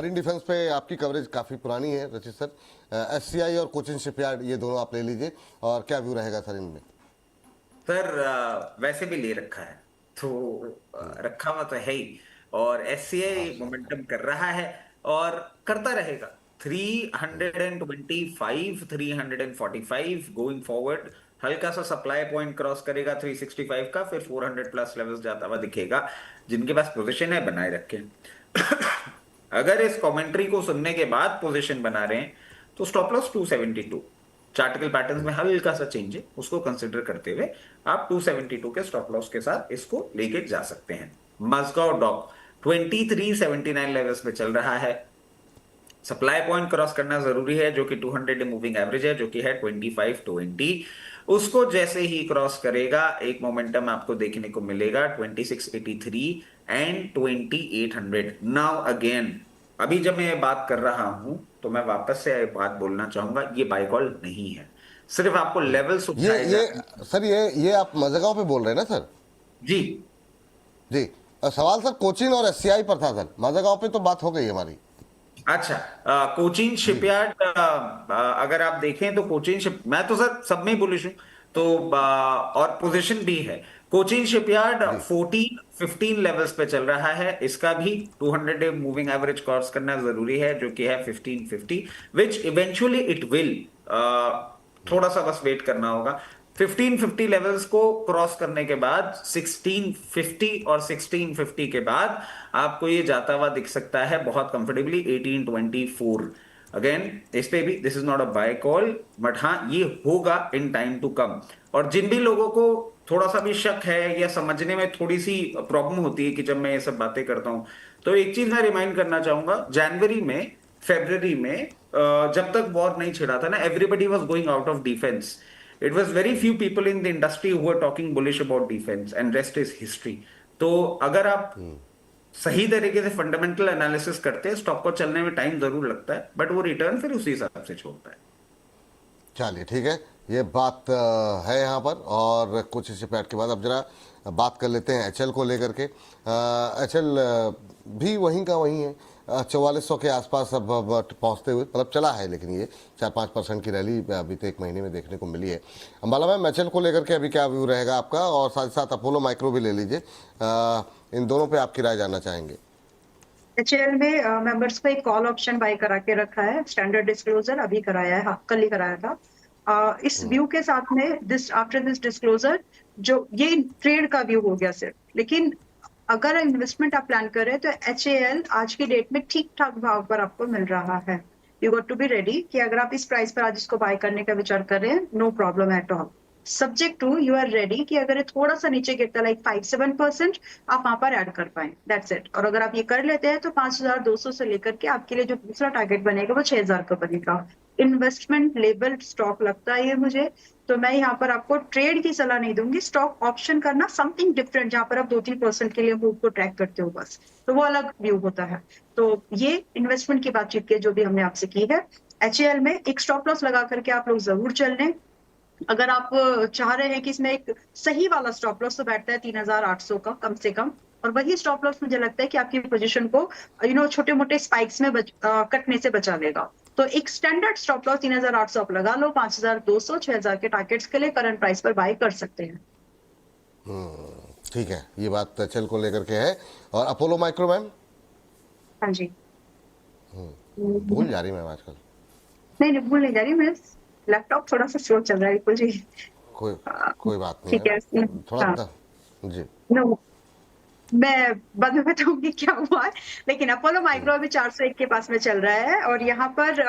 Marine defence पे आपकी coverage काफ़ी पुरानी है रचित सर। एससीआई और कोचिन शिपयार्ड ये दोनों आप ले लीजिए, और क्या व्यू रहेगा सर इनमें? सर वैसे भी ले रखा है तो रखा हुआ तो है ही। और हाँ एससीआई सर। मोमेंटम कर रहा है और करता रहेगा। 325 345 गोइंग फॉरवर्ड। हल्का सा सप्लाई पॉइंट क्रॉस करेगा 365 का, फिर 400 प्लस लेवल्स जाता हुआ दिखेगा। जिनके पास पोजीशन है बनाए रखें। अगर इस कमेंट्री को सुनने के बाद पोजीशन बना रहे हैं तो स्टॉप लॉस 272। चार्टिकल पैटर्न्स में हल्का सा चेंज है, उसको कंसिडर करते हुए आप 272 के स्टॉप लॉस के साथ इसको लेके जा सकते हैं। मस्गाओ डॉक 2379 लेवल्स पे चल रहा है। सप्लाई पॉइंट क्रॉस करना जरूरी है, जो कि 200 मूविंग एवरेज है, जो कि है 2520। उसको जैसे ही क्रॉस करेगा एक मोमेंटम आपको देखने को मिलेगा 2683 एंड 2800। नाउ अगेन, अभी जब मैं ये बात कर रहा हूं तो मैं वापस से बात बोलना चाहूंगा, ये बाय कॉल नहीं है। सिर्फ आपको लेवल्स ये उठाए जा। ये सर, ये आप मजगांव पे बोल रहे हैं ना सर? जी। जी। सवाल सर कोचिन और एससीआई पर था सर, मजगांव पे तो बात हो गई हमारी। अच्छा, कोचीन जी। शिपयार्ड अगर आप देखें तो कोचीन शिप, मैं तो सर सब में ही बुलिश हूं। तो और पोजीशन भी है। कोचीन शिपयार्ड जी। 15 लेवल्स पे चल रहा है। इसका भी 200 मूविंग एवरेज क्रॉस करना जरूरी है, जो कि है 1550, विच इवेंचुअली इट विल। थोड़ा सा बस वेट करना होगा। 1550 लेवल्स को क्रॉस करने के बाद 1650 और 1650 के बाद आपको ये जाता हुआ दिख सकता है बहुत कंफर्टेबली 1824। अगेन, इस पे भी this is not a buy call, but हाँ ये होगा इन टाइम टू कम। और जिन भी लोगों को थोड़ा सा भी शक है या समझने में थोड़ी सी प्रॉब्लम होती है कि जब मैं ये सब बातें करता हूं, तो एक चीज मैं रिमाइंड करना चाहूंगा। जनवरी में, फेब्रवरी में, जब तक वॉर नहीं छिड़ा था ना, everybody was going out of defence. It was very few people in the industry who are talking bullish about defence, and rest is history. तो अगर आप सही तरीके से फंडामेंटल एनालिसिस करते हैं, स्टॉक को चलने में टाइम जरूर लगता है, बट वो रिटर्न फिर उसी हिसाब से छोड़ता है। चलिए ठीक है, ये बात है यहाँ पर। और कुछ शिपयार्ड के बाद अब जरा बात कर लेते हैं एचएल को लेकर के। एचएल भी वहीं का वहीं है, 4400 के आसपास अब पहुँचते हुए, मतलब चला है, लेकिन ये 4-5% की रैली अभी तो एक महीने में देखने को मिली है। अंबाला मैम, एचएल को लेकर के अभी क्या व्यू रहेगा आपका? और साथ ही साथ अपोलो माइक्रो भी ले लीजिए। इन दोनों पे आपकी राय जानना चाहेंगे। एचएएल में मेंबर्स को एक कॉल ऑप्शन बाय करा के रखा है। स्टैंडर्ड डिस्क्लोजर अभी कराया है, हाँ, कल ही कराया था। इस व्यू के साथ में दिस आफ्टर दिस डिस्क्लोजर, जो ये ट्रेड का व्यू हो गया सिर्फ। लेकिन अगर इन्वेस्टमेंट आप प्लान कर रहे हैं तो एचएएल आज की डेट में ठीक ठाक भाव पर आपको मिल रहा है। You got to be ready कि अगर आप इस प्राइस पर आज इसको बाय करने का विचार कर रहे हैं, no problem at all. Subject to you are ready कि अगर ये थोड़ा सा नीचे गिरता लाइक 5-7%, आप वहां पर ऐड कर पाए, दैट्स इट। और अगर आप ये कर लेते हैं तो 5200 से लेकर के आपके लिए जो दूसरा टारगेट बनेगा वो 6000 का बनेगा। इन्वेस्टमेंट लेवल स्टॉक लगता है ये मुझे। तो मैं यहाँ पर आपको ट्रेड की सलाह नहीं दूंगी, स्टॉक ऑप्शन करना, समथिंग डिफरेंट जहां पर आप 2-3% के लिए मूव को ट्रैक करते हो बस, तो वो अलग व्यू होता है। तो ये इन्वेस्टमेंट की बातचीत के जो भी हमने आपसे की है। एचएएल में एक स्टॉप लॉस लगा करके आप लोग जरूर चल लें। अगर आप चाह रहे हैं कि इसमें एक सही वाला स्टॉप लॉस, तो बैठता है 3800 का कम से कम। और वही स्टॉप लॉस मुझे लगता है कि आपकी पोजीशन को छोटे मोटे स्पाइक्स में कटने से बचा लेगा। तो एक स्टैंडर्ड स्टॉप लॉस 3800 आप लगा लो, 5200 6000 के टारगेट्स के लिए करंट प्राइस पर बाय कर सकते हैं। ठीक है, ये बात एचएल को लेकर के है। और अपोलो माइक्रो मैम? हाँ जी। भूल जा रही मैम आजकल। नहीं नहीं, भूल नहीं जा रही मैं। लैपटॉप थोड़ा सा स्लो चल रहा है, बिल्कुल जी। कोई कोई बात नहीं ठीक है। है, थोड़ा हाँ। जी। नो, मैं बाद में बताऊंगी क्या हुआ है। लेकिन अपोलो माइक्रो अभी 401 के पास में चल रहा है, और यहाँ पर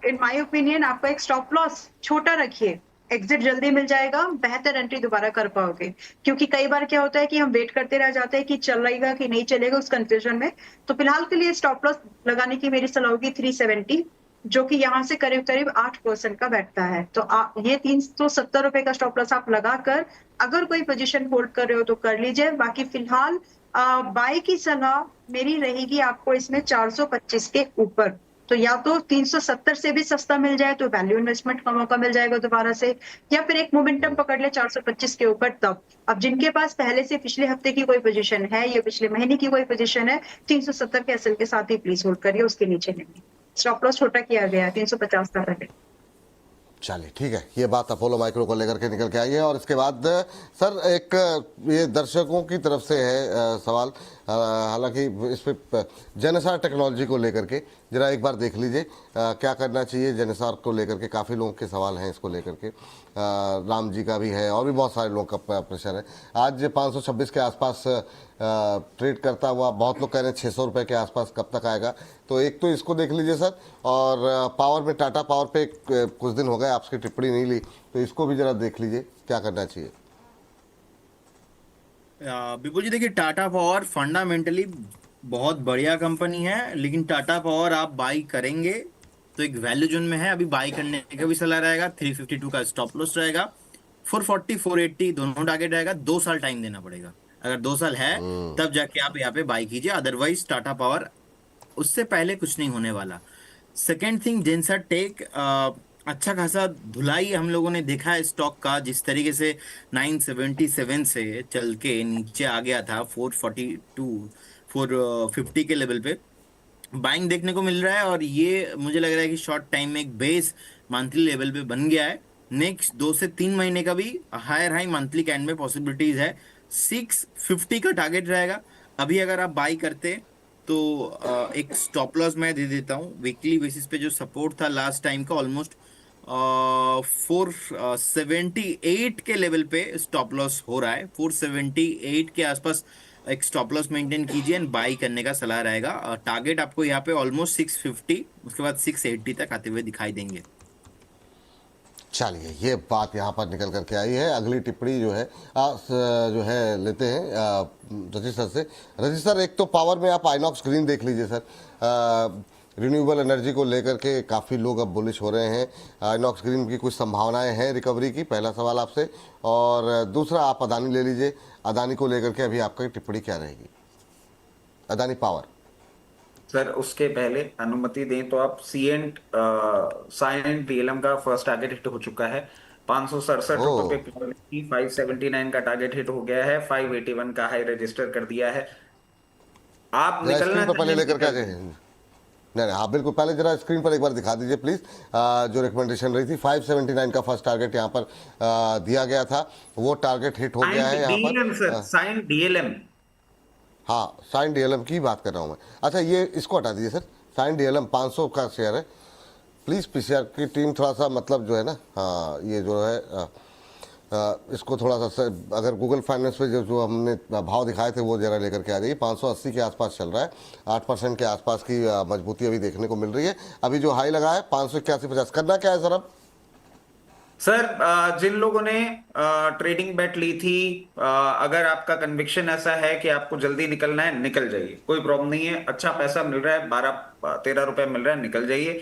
इन माय ओपिनियन आपको एक स्टॉप लॉस छोटा रखिए, एग्जिट जल्दी मिल जाएगा, बेहतर एंट्री दोबारा कर पाओगे। क्योंकि कई बार क्या होता है कि हम वेट करते रह जाते हैं कि चलेगा कि नहीं चलेगा, उस कंफ्यूजन में। तो फिलहाल के लिए स्टॉप लॉस लगाने की मेरी सलाह होगी 370, जो कि यहाँ से करीब करीब 8% का बैठता है। तो ये 370 रुपए का स्टॉप लॉस आप लगाकर अगर कोई पोजीशन होल्ड कर रहे हो तो कर लीजिए। बाकी फिलहाल बाय की सलाह मेरी रहेगी आपको इसमें 425 के ऊपर। तो या तो 370 से भी सस्ता मिल जाए तो वैल्यू इन्वेस्टमेंट का मौका मिल जाएगा दोबारा से, या फिर एक मोमेंटम पकड़ ले 425 के ऊपर तब। अब जिनके पास पहले से पिछले हफ्ते की कोई पोजीशन है या पिछले महीने की कोई पोजीशन है, 370 के एसएल के साथ ही प्लीज होल्ड करिए, उसके नीचे नहीं। स्टॉप लॉस छोटा किया गया है, 350 का है। चलिए ठीक है, ये बात अपोलो माइक्रो को लेकर के निकल के आई है। और इसके बाद सर एक ये दर्शकों की तरफ से है सवाल, हालांकि इस पे जेनेसार टेक्नोलॉजी को लेकर के जरा एक बार देख लीजिए क्या करना चाहिए जेनेसार को लेकर के। काफ़ी लोगों के सवाल हैं इसको लेकर के, राम जी का भी है और भी बहुत सारे लोगों का प्रेशर है। आज 526 के आसपास ट्रेड करता हुआ, बहुत लोग कह रहे हैं 600 रुपये के आसपास कब तक आएगा। तो एक तो इसको देख लीजिए सर, और पावर में टाटा पावर पे कुछ दिन हो गए आपकी टिप्पणी नहीं ली, तो इसको भी जरा देख लीजिए क्या करना चाहिए। बिल्कुल जी, देखिए टाटा पावर फंडामेंटली बहुत बढ़िया कंपनी है, लेकिन टाटा पावर आप बाई करेंगे तो एक वैल्यू जोन में है, अभी बाई करने का भी सलाह रहेगा। 352 का स्टॉप लॉस रहेगा, 440 480 दोनों टारगेट रहेगा। 2 साल टाइम देना पड़ेगा, अगर 2 साल है तब जाके आप यहाँ पे बाई कीजिए, अदरवाइज टाटा पावर उससे पहले कुछ नहीं होने वाला। सेकेंड थिंग, जेनसर टेक अच्छा खासा धुलाई हम लोगों ने देखा है स्टॉक का, जिस तरीके से 977 से चल के नीचे आ गया था 442 450 के लेवल पे बाइंग देखने को मिल रहा है। और ये मुझे लग रहा है कि शॉर्ट टाइम में एक बेस मंथली लेवल पे बन गया है। नेक्स्ट 2 से 3 महीने का भी हायर हाई मंथली कैंड में पॉसिबिलिटीज है। 650 का टारगेट रहेगा। अभी अगर आप बाई करते तो एक स्टॉप लॉस मैं दे देता हूँ। वीकली बेसिस पे जो सपोर्ट था लास्ट टाइम का ऑलमोस्ट 478 के लेवल पे स्टॉप लॉस हो रहा है। 478 के आसपास एक स्टॉप लॉस मेंटेन कीजिए एंड बाई करने का सलाह रहेगा। टारगेट आपको यहाँ पे ऑलमोस्ट 650, उसके बाद 680 तक आते हुए दिखाई देंगे। चलिए ये बात यहाँ पर निकल करके आई है। अगली टिप्पणी जो है जो है लेते हैं रजित सर से। रजित सर, एक तो पावर में आप आइनॉक्स ग्रीन देख लीजिए सर, रिन्यूएबल एनर्जी को लेकर के काफ़ी लोग अब बुलिश हो रहे हैं। आइनॉक्स ग्रीन की कुछ संभावनाएं हैं रिकवरी की, पहला सवाल आपसे। और दूसरा आप अदानी ले लीजिए, अदानी को लेकर के अभी आपकी टिप्पणी क्या रहेगी, अदानी पावर। सर उसके पहले अनुमति दें तो आप साइएंट डीएलएम का फर्स्ट टारगेट हिट हो चुका है 567 रुपए पे। 579 का टारगेट हिट हो गया है, 581 का हाई रजिस्टर कर दिया है। आप जरा निकलना स्क्रीन पर पहले लेकर के आ जाइए। नहीं हाँ बिल्कुल, पहले जरा स्क्रीन पर एक बार दिखा दीजिए प्लीज। जो रिकमेंडेशन रही थी 579 का फर्स्ट टारगेट यहाँ पर दिया गया था, वो टारगेट हिट हो गया है यहाँ पर। साइंट डीएलएम, हाँ साइन डीएलएम की बात कर रहा हूँ मैं। अच्छा ये इसको हटा दीजिए सर, साइन डीएलएम 500 का शेयर है। प्लीज़ पीसीआर की टीम थोड़ा सा मतलब जो है ना, हाँ ये जो है इसको थोड़ा सा अगर गूगल फाइनेंस पे जो हमने भाव दिखाए थे वो जरा लेकर के आ जाइए। 580 के आसपास चल रहा है, 8% के आसपास की मजबूती अभी देखने को मिल रही है। अभी जो हाई लगा है 581.50, करना क्या है सर अब? सर जिन लोगों ने ट्रेडिंग बेट ली थी, अगर आपका कन्विक्शन ऐसा है कि आपको जल्दी निकलना है, निकल जाइए, कोई प्रॉब्लम नहीं है। अच्छा पैसा मिल रहा है, 12-13 रुपए मिल रहा है, निकल जाइए।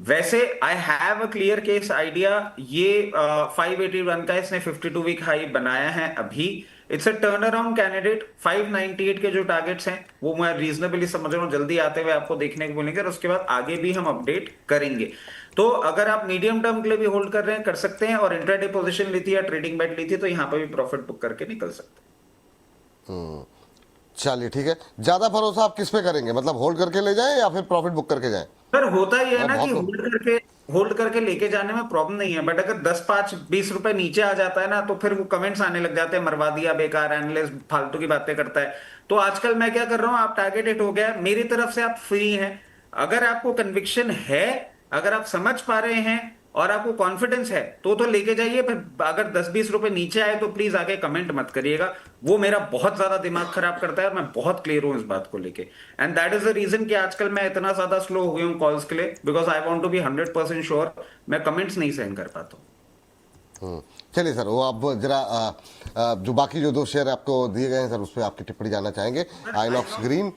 वैसे I have a clear case idea, ये 581 का इसने 52 वीक हाई बनाया है अभी। It's a turn around candidate. 598 के जो टारगेट्स हैं वो मैं रीजनेबली समझ रहा हूँ जल्दी आते हुए आपको देखने को मिलेंगे, और उसके बाद आगे भी हम अपडेट करेंगे। तो अगर आप मीडियम टर्म के लिए भी होल्ड कर रहे हैं, कर सकते हैं, और इंट्राडे पोजीशन ली थी या ट्रेडिंग बेट ली थी तो यहाँ पे भी प्रॉफिट बुक करके निकल सकते हैं। चलिए ठीक है। ज़्यादा भरोसा आप किस पे करेंगे, मतलब होल्ड करके ले जाएं या फिर प्रॉफिट बुक करके जाएं? सर होता ही है ना कि बहुत होल्ड करके लेके जाने में प्रॉब्लम नहीं है, बट अगर 10-5-20 रुपए नीचे आ जाता है ना तो फिर वो कमेंट्स आने लग जाते हैं, मरवा दिया, बेकार, एनालिस्ट फालतू की बातें करता है। तो आजकल मैं क्या कर रहा हूं, आप टारगेट हिट हो गया, मेरी तरफ से आप फ्री हैं। अगर आपको कन्विक्शन है, अगर आप समझ पा रहे हैं और आपको कॉन्फिडेंस है तो लेके जाइए। फिर अगर 10-20 रुपए नीचे आए तो प्लीज आके कमेंट मत करिएगा, वो मेरा बहुत ज्यादा दिमाग खराब करता है और मैं बहुत क्लियर हूं इस बात को लेके। And that is the reason कि आजकल मैं इतना ज्यादा स्लो हो गया हूं कॉल्स के लिए, because I want to be 100% sure. मैं कमेंट्स नहीं सहन कर पाता हूं। चलिए सर, वो आप जरा जो बाकी जो 2 शेयर आपको दिए गए हैं सर उस पर आपकी टिप्पणी जानना चाहेंगे। आइनॉक्स ग्रीन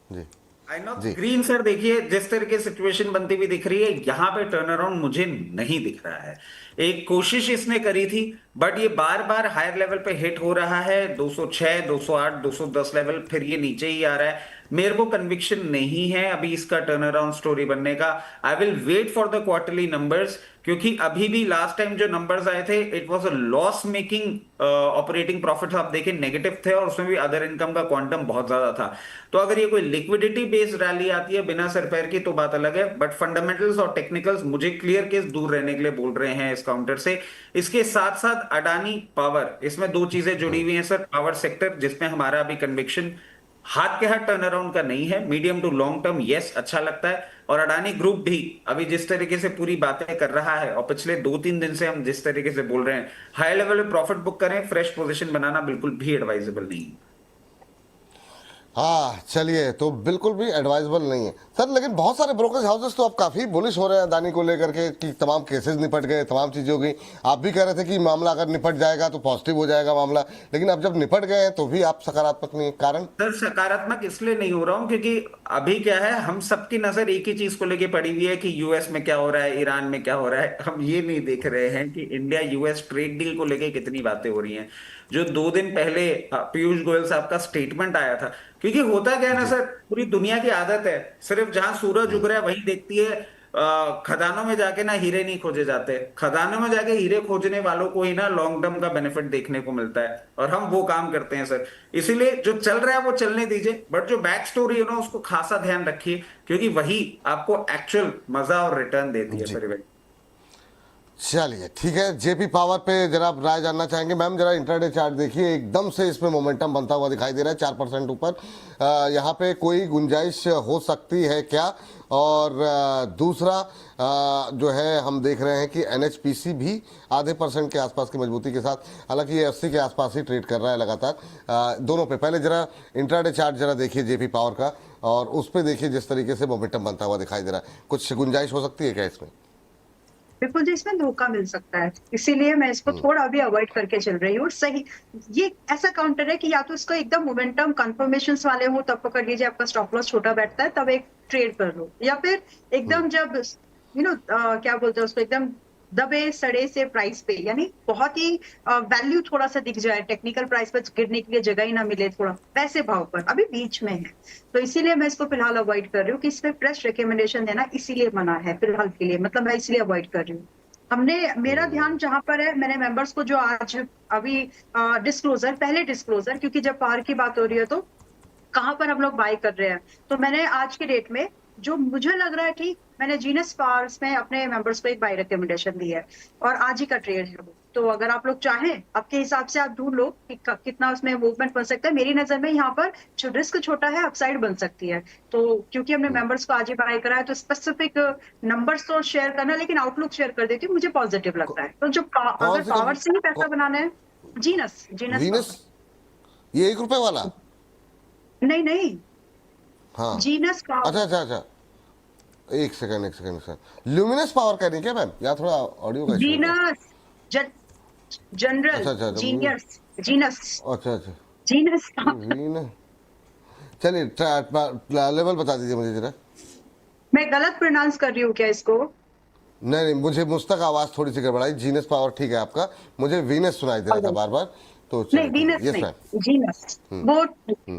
जी, आइनॉक्स ग्रीन सर, देखिए जिस तरह की सिचुएशन बनती हुई दिख रही है, यहाँ पे टर्न अराउंड मुझे नहीं दिख रहा है। एक कोशिश इसने करी थी बट ये बार बार हायर लेवल पे हिट हो रहा है, 206, 208, 210 लेवल, फिर ये नीचे ही आ रहा है। मेरे को कन्विक्शन नहीं है अभी इसका टर्न अराउंड स्टोरी बनने का। I will wait for the quarterly numbers, क्योंकि अभी भी लास्ट टाइम जो नंबर्स आए थे it was a loss making operating profit आप देखें नेगेटिव थे, और उसमें भी अदर इनकम का क्वांटम बहुत ज्यादा था। तो अगर ये कोई लिक्विडिटी बेस्ड रैली आती है बिना सर पैर की तो बात अलग है, बट फंडामेंटल्स और टेक्निकल्स मुझे क्लियर केस दूर रहने के लिए बोल रहे हैं इस काउंटर से। इसके साथ साथ अडानी पावर, इसमें दो चीजें जुड़ी हुई हैं सर। पावर सेक्टर जिसमें हमारा अभी कन्विक्शन हाथ के हाथ टर्न अराउंड का नहीं है, medium to long term yes अच्छा लगता है। और अडानी ग्रुप भी अभी जिस तरीके से पूरी बातें कर रहा है, और पिछले 2-3 दिन से हम जिस तरीके से बोल रहे हैं हाई लेवल पे प्रॉफिट बुक करें, फ्रेश पोजीशन बनाना बिल्कुल भी एडवाइजेबल नहीं है। हाँ चलिए, तो बिल्कुल भी एडवाइजेबल नहीं है सर। लेकिन बहुत सारे ब्रोकरेज हाउसेस तो अब काफ़ी बुलिश हो रहे हैं अदानी को लेकर के कि तमाम केसेस निपट गए, तमाम चीज़ें हो गई। आप भी कह रहे थे कि मामला अगर निपट जाएगा तो पॉजिटिव हो जाएगा मामला, लेकिन अब जब निपट गए हैं तो भी आप सकारात्मक नहीं है। कारण सर सकारात्मक इसलिए नहीं हो रहा हूं क्योंकि अभी क्या है, हम सबकी नजर एक ही चीज को लेके पड़ी हुई है कि यूएस में क्या हो रहा है, ईरान में क्या हो रहा है। हम ये नहीं देख रहे हैं कि इंडिया यूएस ट्रेड डील को लेके कितनी बातें हो रही हैं। जो 2 दिन पहले पीयूष गोयल साहब का स्टेटमेंट आया था, क्योंकि होता क्या है ना सर, पूरी दुनिया की आदत है सिर्फ जहां सूरज उग रहा है वहीं देखती है। खदानों में जाके ना हीरे नहीं खोजे जाते, खदानों में जाके हीरे खोजने वालों को ही ना लॉन्ग टर्म का बेनिफिट देखने को मिलता है, और हम वो काम करते हैं सर। इसीलिए जो चल रहा है वो चलने दीजिए, बट जो बैक स्टोरी है ना उसको खासा ध्यान रखिए, क्योंकि वही आपको एक्चुअल मजा और रिटर्न देती है जी। Sir event. चलिए ठीक है, जेपी पावर पे जरा आप राय जानना चाहेंगे मैम। जरा इंट्राडे चार्ट देखिए, एकदम से इसमें मोमेंटम बनता हुआ दिखाई दे रहा है 4% ऊपर। यहाँ पे कोई गुंजाइश हो सकती है क्या? और दूसरा जो है हम देख रहे हैं कि एनएचपीसी भी आधे % के आसपास की मजबूती के साथ, हालांकि ये 80 के आसपास ही ट्रेड कर रहा है लगातार दोनों पे। पहले जरा इंट्राडे चार्ट जरा देखिए जेपी पावर का, और उस पर देखिए जिस तरीके से मोमेंटम बनता हुआ दिखाई दे रहा है, कुछ गुंजाइश हो सकती है क्या इसमें? बिल्कुल जी, इसमें धोखा मिल सकता है, इसीलिए मैं इसको थोड़ा अभी अवॉइड करके चल रही हूँ। और सही, ये ऐसा काउंटर है कि या तो इसको एकदम मोमेंटम कंफर्मेशन वाले हो तब पकड़ लीजिए, आपका स्टॉप लॉस छोटा बैठता है तब एक ट्रेड कर लो, या फिर एकदम जब क्या बोलते हैं उसको, एकदम दबे सड़े से प्राइस पे, यानी बहुत ही वैल्यू थोड़ा सा दिख जाए, टेक्निकल प्राइस पर गिरने के लिए जगह ही ना मिले, थोड़ा वैसे भाव पर अभी बीच में है। तो इसीलिए मैं इसको फिलहाल अवॉइड कर रही हूँ कि इसमें फ्रेश रिकमेंडेशन देना इसीलिए मना है फिलहाल के लिए, मतलब मैं इसलिए अवॉइड कर रही हूँ। मेरा ध्यान जहां पर है, मैंने मेंबर्स को जो आज अभी पहले डिस्क्लोजर, क्योंकि जब पार की बात हो रही है तो कहां पर हम लोग बाय कर रहे हैं, तो मैंने आज के डेट में जो मुझे लग रहा है ठीक, मैंने जीनस पावर्स में अपने मेंबर्स को एक बाय रिकमेंडेशन दी है, और आज ही का ट्रेड है वो। तो अगर आप लोग चाहें, आपके हिसाब से आप ढूंढ लो कि कितना उसमें मूवमेंट बन सकता है। मेरी नजर में यहाँ पर जो रिस्क छोटा है, अपसाइड बन सकती है। तो क्योंकि हमने मेंबर्स को आज ही बाय करा है, तो स्पेसिफिक नंबर्स तो शेयर करना, लेकिन आउटलुक शेयर कर देती हूँ, मुझे पॉजिटिव लगता है। तो जो अगर पावर से ही पैसा बनाना है, जीनस वीनस, ये ₹1 वाला? नहीं, हाँ जीनस पावर। अच्छा, एक सेकंड सर, ल्यूमिनस पावर कह रही क्या मैम? या थोड़ा ऑडियो का इशू है क्या? जीनस जनरल अच्छा, जीनियस जीनस अच्छा जीनस। वीन, चलिए लेवल बता दीजिए मुझे जरा। मैं गलत प्रोनाउंस कर रही हूँ क्या इसको? नहीं, मुझे मुझ तक आवाज थोड़ी सी गड़बड़ाई। जीनस पावर ठीक है आपका, मुझे वीनस सुनाई दे रहा था बार बार। तो नहीं, वीनस नहीं, जीनस। वो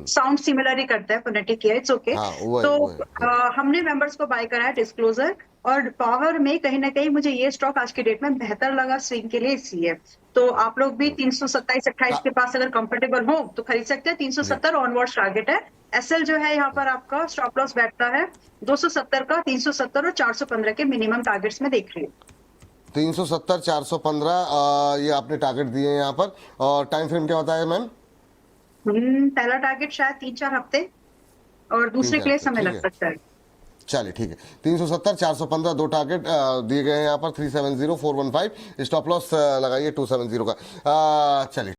साउंड सिमिलर ही करता है, फोनेटिक है, इट्स ओके। हाँ, तो हमने मेंबर्स को बाय करा है डिस्क्लोजर, और पावर में कहीं ना कहीं मुझे ये स्टॉक आज के डेट में बेहतर लगा स्विंग के लिए, इसलिए। तो आप लोग भी 327-28 के पास अगर कंफर्टेबल हो तो खरीद सकते हैं। 370 ऑनवर्ड्स टारगेट है। एसएल जो है यहाँ पर आपका स्टॉप लॉस बैठता है 270 का, 370 और 415 के मिनिमम टारगेट्स में देख रही हूँ। 370, 415 ये आपने टारगेट दिए हैं यहाँ पर। और टाइम फ्रेम क्या बताया मैम? पहला टारगेट शायद 3-4 हफ्ते, और दूसरे के लिए समय लग सकता है। चलिए ठीक है, 370, 415 दो टारगेट दिए गए हैं यहाँ पर। 370, 415 स्टॉप लॉस लगाइए 270 का। चलिए।